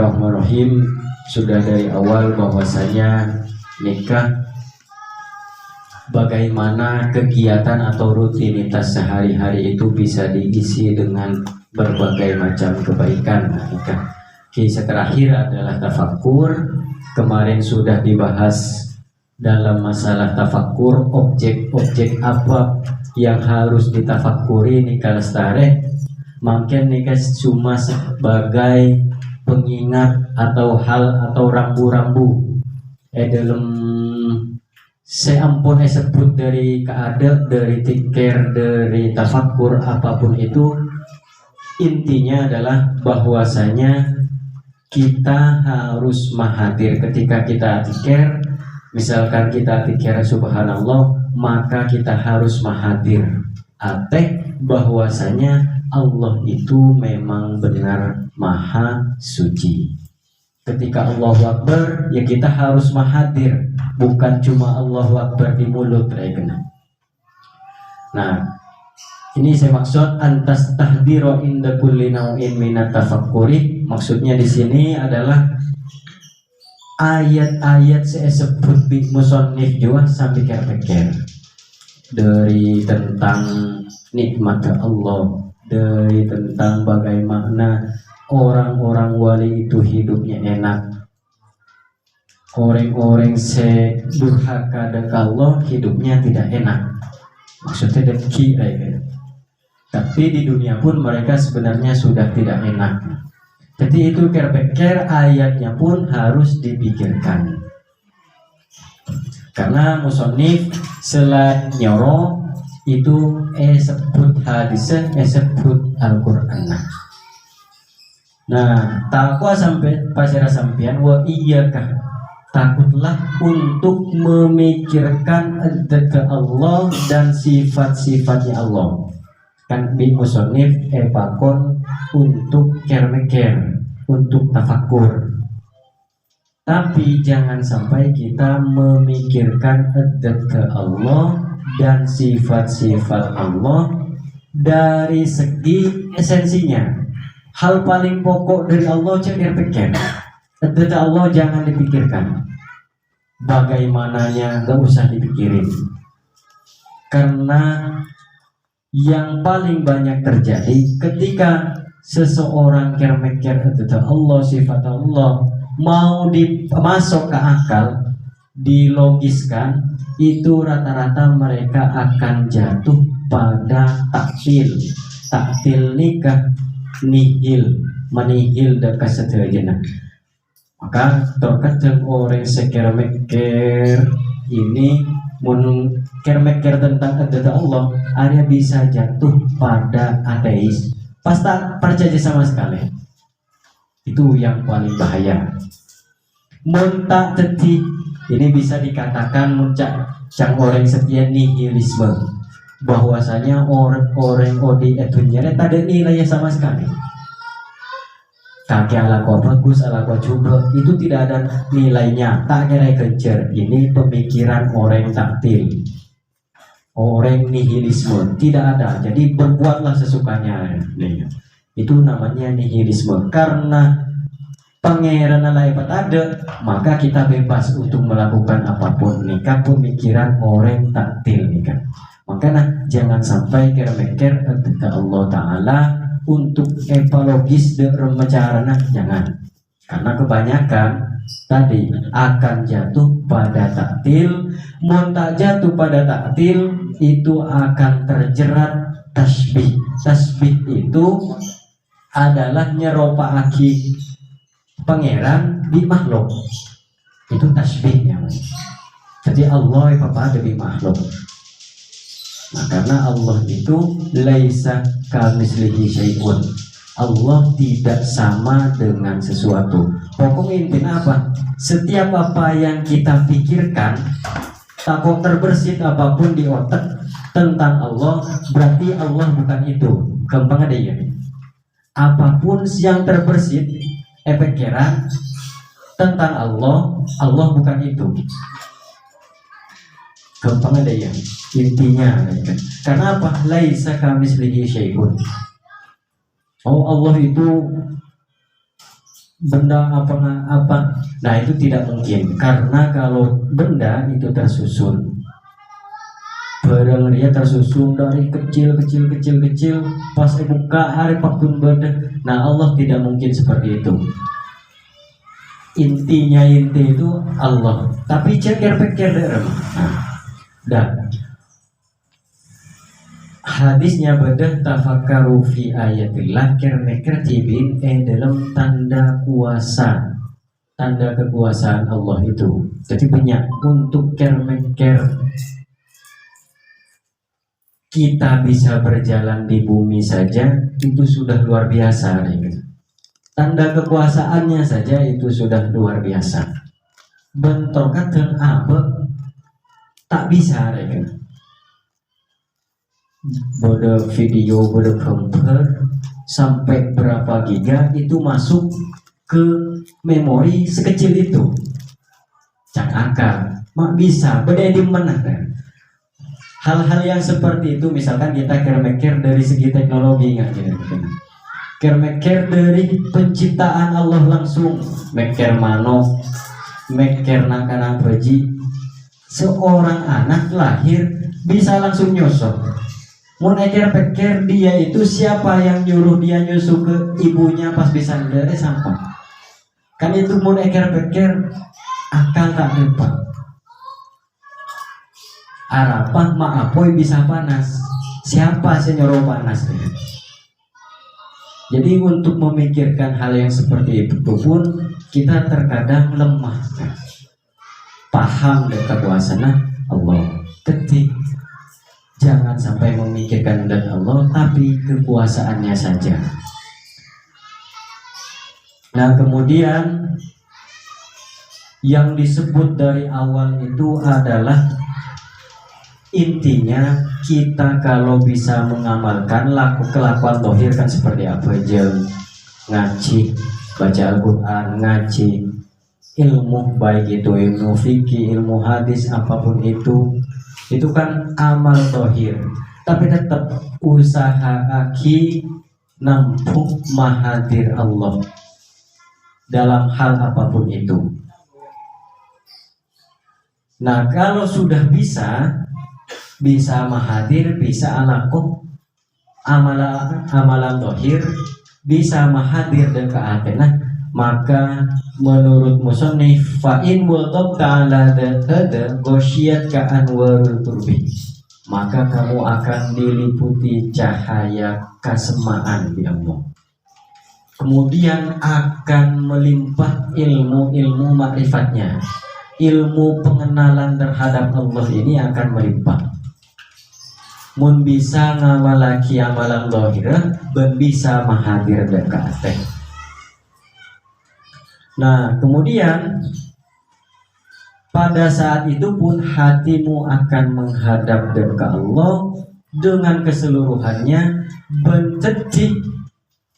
Bismillahirrahmanirrahim. Sudah dari awal bahwasanya nikah bagaimana kegiatan atau rutinitas sehari-hari itu bisa diisi dengan berbagai macam kebaikan nikah. Kisah terakhir adalah tafakur. Kemarin sudah dibahas dalam masalah tafakur, objek-objek apa yang harus ditafakuri nikah lestari. Mungkin nikah cuma sebagai pengingat atau hal atau rambu-rambu dalam seampun sebut dari keadaan, dari tikir, dari tafakur apapun itu, intinya adalah bahwasanya kita harus mahadir ketika kita tikir. Misalkan kita tikir subhanallah, maka kita harus mahadir bahwasanya Allah itu memang benar maha suci. Ketika Allahu Akbar, ya kita harus mahadir, bukan cuma Allahu Akbar di mulut. Nah, ini saya maksud antas tahdiro inda kulli nau'in minat tafakkuri. Maksudnya di sini adalah ayat-ayat saya sebut bi musannif juga sampai pikir dari tentang nikmat Allah, dari tentang bagaimana orang-orang wali itu hidupnya enak, orang-orang sedurhaka dengan Allah hidupnya tidak enak. Maksudnya deki tapi di dunia pun mereka sebenarnya sudah tidak enak. Jadi itu pikir ayatnya pun harus dipikirkan. Karena musonif selain nyoro itu sebut hadisnya sebut Al-Qur'an. Nah, takwa sampai pasira sampian wa iyyaka, takutlah untuk memikirkan ke Allah dan sifat-sifatnya Allah. Kan di musonif pakon untuk mikir, untuk tafakur. Tapi jangan sampai kita memikirkan ke Allah dan sifat-sifat Allah dari segi esensinya. Hal paling pokok dari Allah jangan pikir. Ke Allah jangan dipikirkan. Bagaimananya gak usah dipikirin. Karena yang paling banyak terjadi ketika seseorang mikir tentang Allah, sifat Allah, mau dimasuk ke akal, dilogiskan, itu rata-rata mereka akan jatuh pada taktil nikah, nihil, menihil dekat sederhana. Maka terkadang orang mikir ini mikir tentang kedatangan Allah, Arya bisa jatuh pada ateis, pas tak percaya sama sekali. Itu yang paling bahaya. Muntak teti ini bisa dikatakan muncak orang setia nihilisme, bahwasanya orang odi etunya tak ada nilainya sama sekali. Kakek ala kau bagus, ala kau coba, itu tidak ada nilainya, tak kira kejar. Ini pemikiran orang taktil, orang nihilisme, tidak ada. Jadi berbuatlah sesukanya. Itu namanya nihilisme. Karena pangeran Allah ada, maka kita bebas untuk melakukan apapun. Nikah pemikiran orang taktil nikah. Makanya jangan sampai mikir ketika Allah Ta'ala untuk ekologis dan remacarana, jangan. Karena kebanyakan tadi akan jatuh pada taktil. Mau tak jatuh pada taktil, itu akan terjerat tasbih. Tasbih itu adalah nyeropaaki pangeran di makhluk. Itu tasbihnya. Jadi Allah ada di makhluk. Nah, karena Allah itu laisa kamislihi syai'un. Allah tidak sama dengan sesuatu. Pokoknya intinya apa? Setiap apa yang kita pikirkan, takut terbersit apapun di otak tentang Allah, berarti Allah bukan itu. Gampang ada ya. Apapun yang terbersit pikiran tentang Allah, Allah bukan itu. Gampang ada ya, intinya kan? Karena apa? Laisa kamislihi syai'un. Oh, Allah itu benda apa. Nah itu tidak mungkin, karena kalau benda itu tersusun, barang dia tersusun dari kecil, pas buka hari pakun benda. Nah Allah tidak mungkin seperti itu. Intinya inti itu Allah, tapi ceker peker dalam. Dan hadisnya bedah tafakkaru fi ayatillah kermeker tibin dalam tanda kuasa, tanda kekuasaan Allah itu. Jadi banyak untuk kermeker kita bisa berjalan di bumi saja itu sudah luar biasa. Tanda kekuasaannya saja itu sudah luar biasa. Bentrokan dan apa tak bisa mereka. Bode video, bode komputer sampai berapa giga itu masuk ke memori sekecil itu. Cak akal, mak bisa beda di mana kan? Hal-hal yang seperti itu misalkan kita kermeker dari segi teknologi nggak gitu. Meker dari penciptaan Allah langsung, meker mano, meker nakana baji. Seorang anak lahir bisa langsung nyusup. Mau peker dia itu siapa yang nyuruh dia nyusu ke ibunya pas bisa dari sampah. Kan itu mau peker akal tak dapat. Arapah maapoy bisa panas. Siapa sih nyuruh panas? Jadi untuk memikirkan hal yang seperti itu pun kita terkadang lemah. Paham dan kekuasaan Allah. Ketik jangan sampai memikirkan dan Allah, tapi kekuasaannya saja. Nah kemudian yang disebut dari awal itu adalah intinya kita kalau bisa mengamalkan kelakuan dohir kan seperti apa aja, ngaji, baca Al-Quran, ngaji, ilmu baik itu ilmu fikih, ilmu hadis, apapun itu kan amal dohir. Tapi tetap usaha aki nampung mahadir Allah dalam hal apapun itu. Nah kalau sudah bisa mahadir, bisa alakuh amalan dohir, bisa mahadir dan keatenah, maka menurut musannif fa'in waldab ta'ala dada gosyiat ka'anwarul turbi, maka kamu akan diliputi cahaya kesemaan di Allah. Kemudian akan melimpah ilmu-ilmu makrifatnya, ilmu pengenalan terhadap Allah ini akan melimpah. Mun bisa ngamalaki amalan dohirah, ben bisa mahadir dan keateh. Nah kemudian pada saat itu pun hatimu akan menghadap dan ke Allah dengan keseluruhannya. Bencedik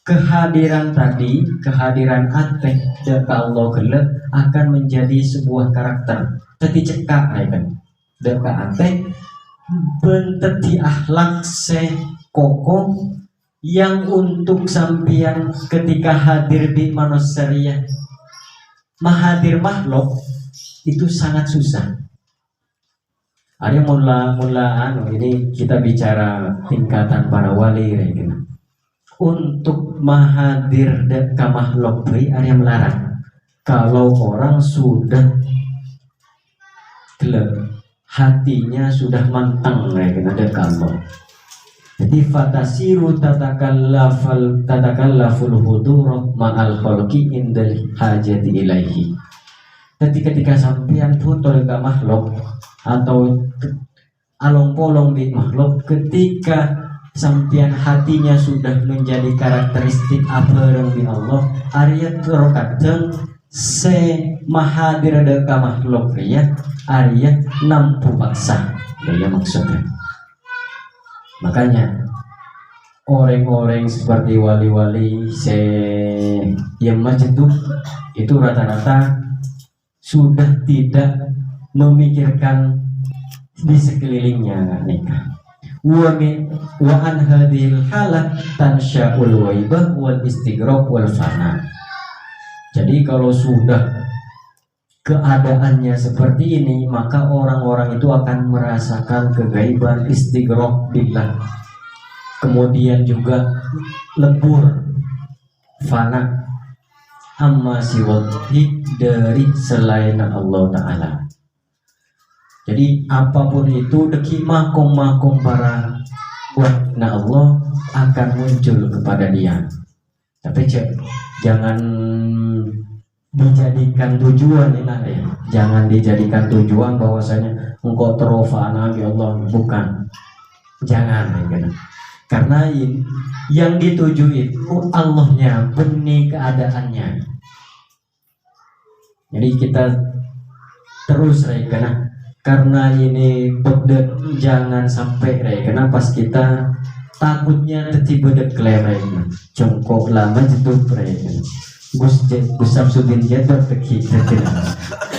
kehadiran tadi, kehadiran ateh dan ke Allah gelap akan menjadi sebuah karakter. Tadi cekak kan dan ke ateh bentet di akhlak se kokoh yang untuk sampian ketika hadir di manusia mahadir makhluk itu sangat susah. Ada mula ini kita bicara tingkatan para wali gitu. Untuk mahadir dan ke makhluk ada yang melarang. Kalau orang sudah gelap, hatinya sudah mantang ada Allah. Jadi fatasiru tatakallaful hudurah ma'al khalqi indal hajati ilaihi. Jadi ketika sampean foto ke makhluk atau along-polong di makhluk, ketika sampean hatinya sudah menjadi karakteristik apa di Allah, Arya terkadang se mahadir ada ke makhluk ya, Arya nampu paksa ya maksudnya. Makanya orang-orang seperti wali-wali yang majeduk itu rata-rata sudah tidak memikirkan di sekelilingnya nikah. Wa an hadhil halah tansya'ul waibah wal istighraq wal fana. Jadi Jadi kalau sudah keadaannya seperti ini, maka orang-orang itu akan merasakan kegaiban istighraq billah, kemudian juga lebur, fana amma siwahi, dari selain Allah Ta'ala. Jadi apapun itu deki makom para buatna Allah akan muncul kepada dia. Tapi jangan dijadikan tujuan ini, jangan dijadikan tujuan bahwasanya engkau terofana ya Allah, bukan, jangan ya. Karena yang dituju itu Allahnya, benih keadaannya. Jadi kita terus karena ini bedet, jangan sampai karena pas kita takutnya bedet klaim jongkok lama jetup Gus Samsudin jatuh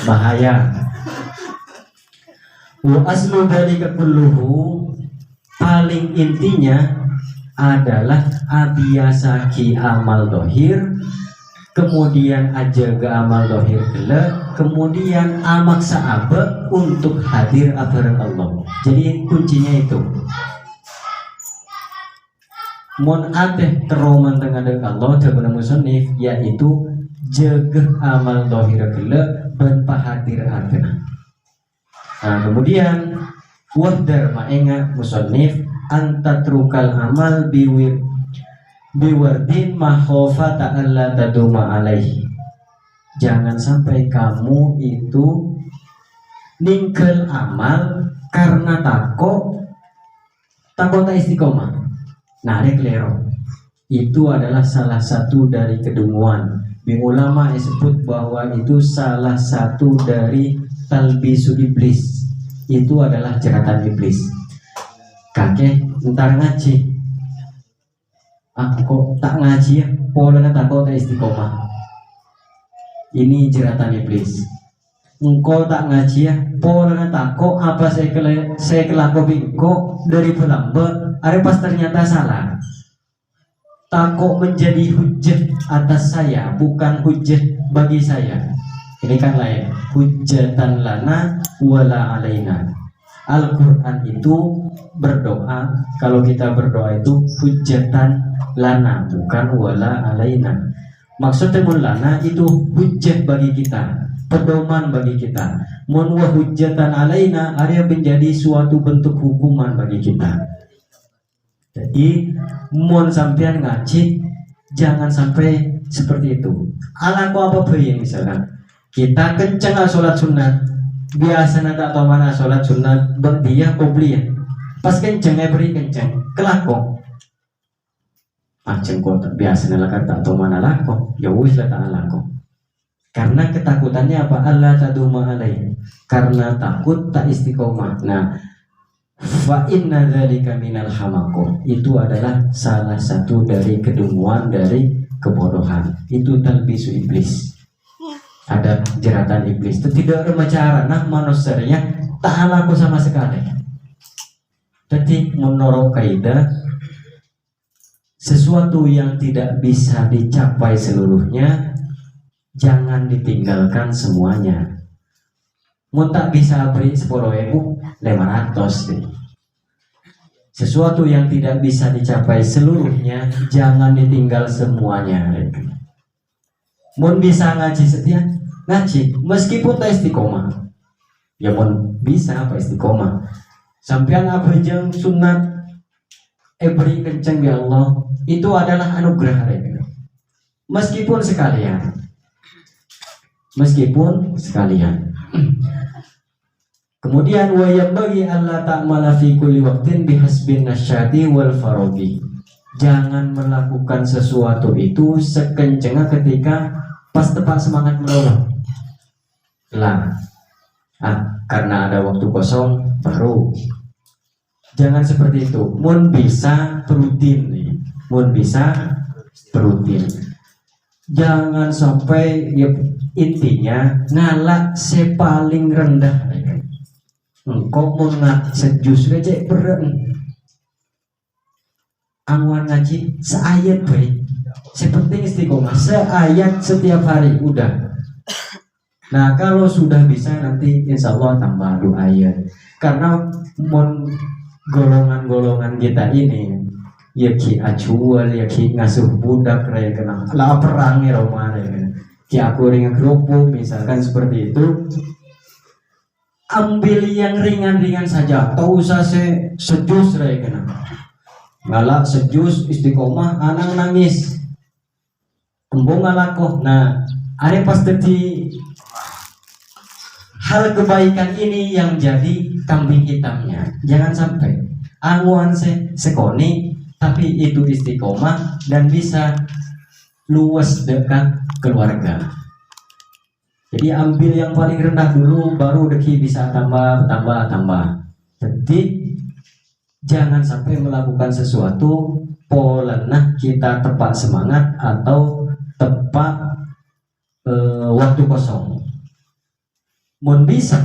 bahaya. Wa aslu dzalika kulluhu, paling intinya adalah abiyasaki amal dohir, kemudian ajaga amal dohir gele, kemudian amak sa'abe untuk hadir abaran Allah. Jadi kuncinya itu mon ateh teroman tengah dengan Allah jaga musannif, yaitu jaga amal dohir gele dan pahadir abaran. Nah kemudian wahdar ma'enga musannif antatrukal amal biwardin makhofata alla taduma alaihi. Jangan sampai kamu itu ningkel amal karena takut tak istiqomah. Nah klero itu adalah salah satu dari kedunguan. Ulama disebut bahwa itu salah satu dari talbisu iblis. Itu adalah jeratan iblis. Kakek ntar ngaji, kok tak ngaji ya, polanya tak kok tak istiqomah. Ini jeratan iblis. Engkau tak ngaji ya, polanya tak kok apa saya kelakuin kok dari pelamba, ada pas ternyata salah. Takut menjadi hujat atas saya, bukan hujat bagi saya. Ini kan lain, hujatan lana wala alaina. Al-Quran itu berdoa, kalau kita berdoa itu hujatan lana, bukan wala alaina. Maksudnya lana itu hujat bagi kita, pedoman bagi kita. Mun wa hujatan alaina area menjadi suatu bentuk hukuman bagi kita. Jadi mun sampean ngaji jangan sampai seperti itu. Alaku apa bayi misalkan kita kenceng sholat sunat, biasa tak tahu mana sholat sunat berdia qobliyah, pas kenceng beri kenceng kelakon kok biasa nelakan tak tahu mana lako, ya wis lah tak lako. Karena ketakutannya apa? Allah taduma alaih, karena takut tak istiqomah. Nah fa inna dzalika minal hamaqah, itu adalah salah satu dari kedunguan, dari kebodohan. Itu talbisu iblis, ada jeratan iblis. Itu tidak ada cara nah manusianya tak laku sama sekali. Jadi menurut kaidah sesuatu yang tidak bisa dicapai seluruhnya jangan ditinggalkan semuanya. Mun tak bisa beri 10.500 deh. Sesuatu yang tidak bisa dicapai seluruhnya jangan ditinggal semuanya. Mun bisa ngaji setia ngaji meskipun tak istiqomah. Ya mun bisa apa istiqomah. Sampean apa jeng sunat beri kenceng ya Allah, itu adalah anugerah mereka. Meskipun sekalian. Kemudian wayam bagi Allah ta'ala fi kulli waqtin bihasbin nasyati wal farogi. Jangan melakukan sesuatu itu sekencengnya ketika pas tepat semangat menolong. Karena ada waktu kosong baru. Jangan seperti itu. Mun bisa rutin. Jangan sampai ya, intinya ngalak sepaling rendah. Engkau mau sejus aja berat. Angwan ngaji seayat baik, Sepenting istiqomah seayat setiap hari udah. Nah kalau sudah bisa nanti insya Allah tambah 2 ayat. Karena golongan-golongan kita ini ya ki acual ya ki ngasuh budak raya kena lah perang ya romane ki aku ringan kerupuk misalkan seperti itu. Ambil yang ringan-ringan saja, tak usah sejus raya kena ngalak sejus istiqomah anak nangis embung ngalakoh. Nah ada pas tadi hal kebaikan ini yang jadi kambing hitamnya. Jangan sampai anguan sekoni tapi itu istiqomah dan bisa luas dekat keluarga. Jadi ambil yang paling rendah dulu baru deki bisa tambah. Jadi jangan sampai melakukan sesuatu polenah kita tepat semangat atau tepat waktu kosong. Mun bisa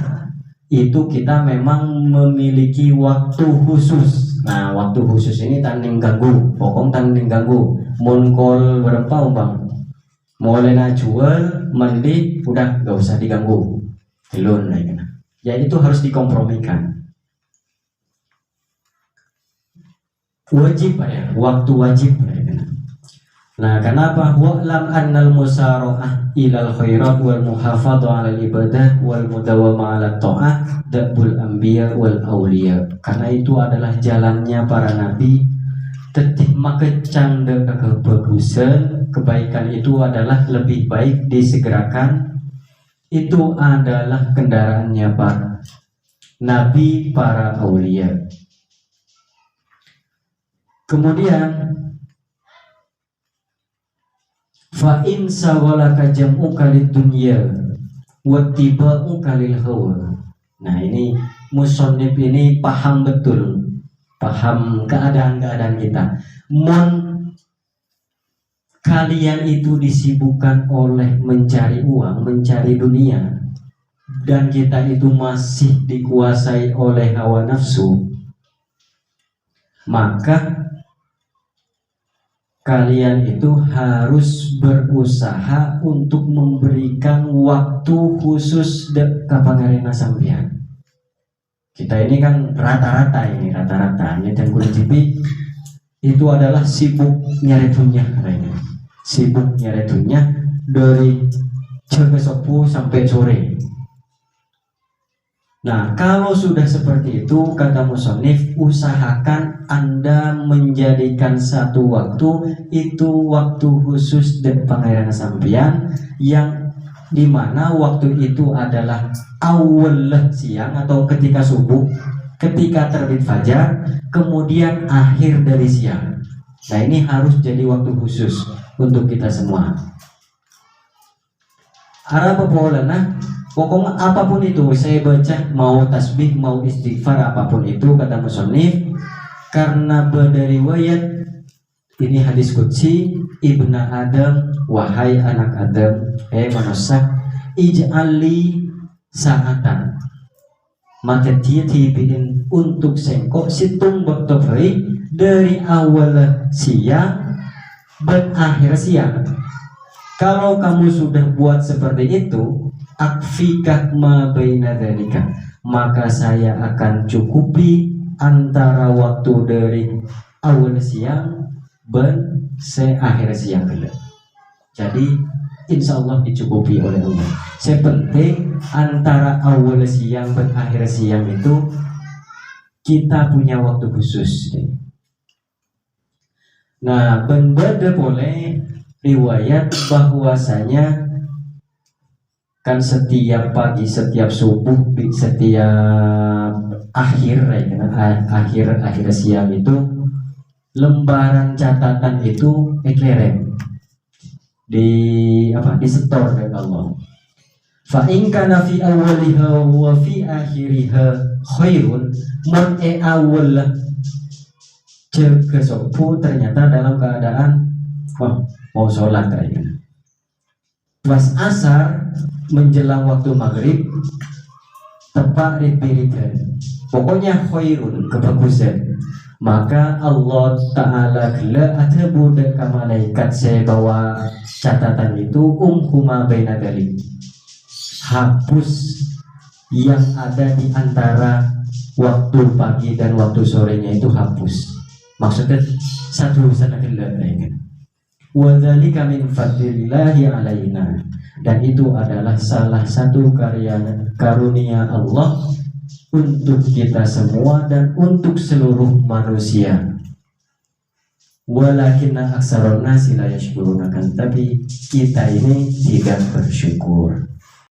itu kita memang memiliki waktu khusus. Nah waktu khusus ini tanding ganggu, pokok tanding ganggu. Mun kol berapa bang? Mulai jual, mandi, udah gak usah diganggu. Dilun, ya itu harus dikompromikan. Wajib ya, waktu wajib. Nah, kenapa? Wa'lam annal musara'ah ilal khairat wal muhafadhu 'alal ibadah wal mudawamah 'alat ta'ah dabul anbiya wal auliya. Karena itu adalah jalannya para nabi. Tetih makecang de kebagusan, kebaikan itu adalah lebih baik disegerakan. Itu adalah kendaraannya para nabi, para aulia. Kemudian fa in sawalaka jam'uka lid dunya wa tiba'uka lil hawa. Nah ini musannif ini paham betul, paham keadaan-keadaan kita. Kalian itu disibukkan oleh mencari uang, mencari dunia, dan kita itu masih dikuasai oleh hawa nafsu, maka kalian itu harus berusaha untuk memberikan waktu khusus ke pangarena sampean. Kita ini kan rata-rata dan kunci itu adalah sibuk nyari dunia, sibuk nyari dunia dari cegesopu sampai sore. Nah, kalau sudah seperti itu, kata musannif, usahakan Anda menjadikan satu waktu, itu waktu khusus dan pangeran sampean, yang dimana waktu itu adalah awal siang atau ketika subuh, ketika terbit fajar, kemudian akhir dari siang. Nah, ini harus jadi waktu khusus untuk kita semua. Arab polana, pokoknya apapun itu saya baca, mau tasbih, mau istighfar, apapun itu kata musannif, karena dari riwayat ini hadis qudsi, ibnu Adam, wahai anak Adam, manusia, ij'ali sa'atan, maka dia tibiin untuk sengkok situng bertobai dari awal siang dan akhir siang. Kalau kamu sudah buat seperti itu, akfikah ma baina dzalika, maka saya akan cukupi antara waktu dari awal siang dan akhir siang kelak. Jadi insya Allah dicukupi oleh Allah. Sepenting antara awal siang dan akhir siang itu kita punya waktu khusus. Nah, berbeda boleh riwayat bahwasanya kan setiap pagi, setiap subuh, setiap akhir siang itu lembaran catatan itu eklerem di setor dari Allah. Fa in kana fi awwaliha wa fi akhiriha khairun, mun awal kesopu ternyata dalam keadaan mau sholat kayaknya. Pas asar menjelang waktu maghrib tepat ripirikan. Pokoknya khairun, kebagusan. Maka Allah Ta'ala gela atebu deka malaikat saya bawa catatan itu umhuma baina dalik, hapus yang ada di antara waktu pagi dan waktu sorenya itu hapus. Maksudnya satu sana gela wa dzalika min fadlillahi alaina, dan itu adalah salah satu karunia Allah untuk kita semua dan untuk seluruh manusia. Walakinna aksarun nasi la yashkuruna, tapi kita ini tidak bersyukur.